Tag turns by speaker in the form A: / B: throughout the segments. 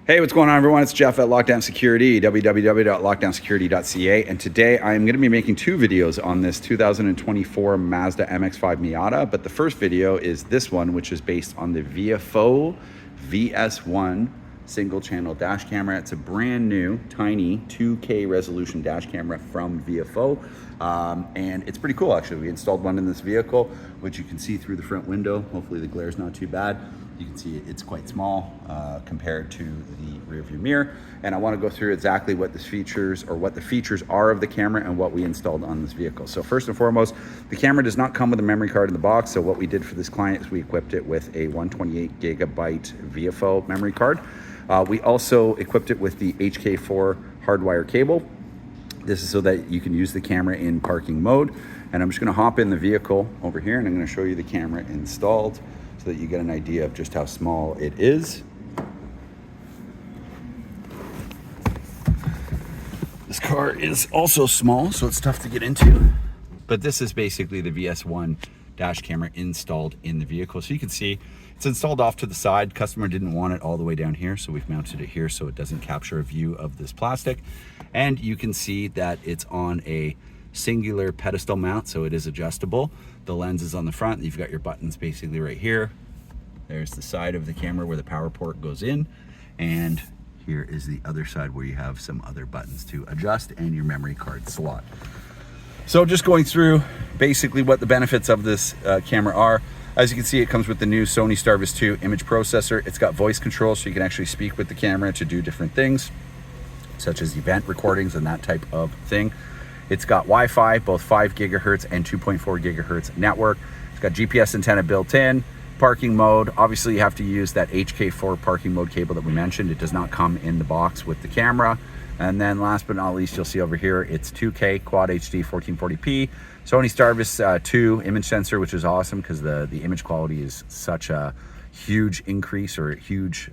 A: Hey, what's going on, everyone? It's Jeff at Lockdown Security, www.lockdownsecurity.ca, and today I'm going to be making two videos on this 2024 Mazda MX-5 Miata, but the first video is this one, which is based on the Viofo VS1 single-channel dash camera. It's a brand new, tiny 2K resolution dash camera from Viofo, and it's pretty cool, actually. We installed one in this vehicle, which you can see through the front window. Hopefully the glare's not too bad. You can see it's quite small compared to the rear view mirror. And I want to go through exactly what the features are of the camera and what we installed on this vehicle. So first and foremost, the camera does not come with a memory card in the box. So what we did for this client is we equipped it with a 128 gigabyte Viofo memory card. We also equipped it with the HK4 hardwire cable. This is so that you can use the camera in parking mode. And I'm just going to hop in the vehicle over here and I'm going to show you the camera installed, so that you get an idea of just how small it is. This car is also small, so it's tough to get into. But this is basically the VS1 dash camera installed in the vehicle. So you can see it's installed off to the side. Customer didn't want it all the way down here, so we've mounted it here so it doesn't capture a view of this plastic. And you can see that it's on a singular pedestal mount, so it is adjustable. The lens is on the front. You've got your buttons basically right here. There's the side of the camera where the power port goes in, and here is the other side where you have some other buttons to adjust and your memory card slot. So just going through basically what the benefits of this camera are. As you can see, it comes with the new Sony Starvis 2 image processor. It's got voice control, so you can actually speak with the camera to do different things, such as event recordings and that type of thing. It's got Wi-Fi, both 5 gigahertz and 2.4 gigahertz network. It's got GPS antenna built in. Parking mode, obviously you have to use that HK4 parking mode cable that we mentioned. It does not come in the box with the camera. And then last but not least, you'll see over here, it's 2K Quad HD 1440p. Sony Starvis 2 image sensor, which is awesome because the image quality is such a huge increase, or a huge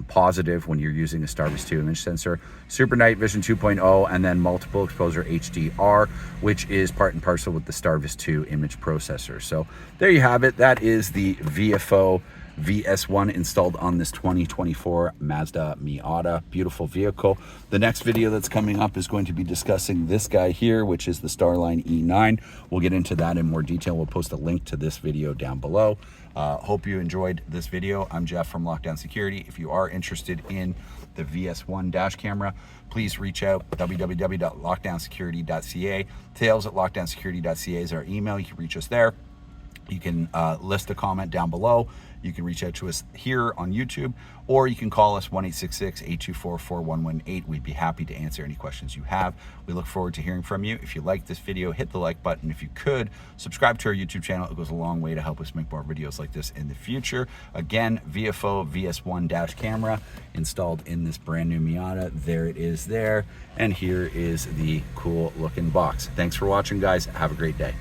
A: positive when you're using a Starvis 2 image sensor. Super Night Vision 2.0, and then multiple exposure HDR, which is part and parcel with the Starvis 2 image processor. So there you have it. That is the Viofo VS1 installed on this 2024 Mazda Miata. Beautiful vehicle. The next video that's coming up is going to be discussing this guy here, which is the Starline E9. We'll get into that in more detail. We'll post a link to this video down below. Hope you enjoyed this video. I'm Jeff from Lockdown Security. If you are interested in the VS1 dash camera, please reach out, www.lockdownsecurity.ca. sales@lockdownsecurity.ca is our email. You can reach us there. You can list a comment down below. You can reach out to us here on YouTube, or you can call us 1-866-824-4118. We'd be happy to answer any questions you have. We look forward to hearing from you. If you like this video, hit the like button. If you could, subscribe to our YouTube channel. It goes a long way to help us make more videos like this in the future. Again, Viofo VS1 dash camera installed in this brand new Miata. There it is there. And here is the cool looking box. Thanks for watching, guys. Have a great day.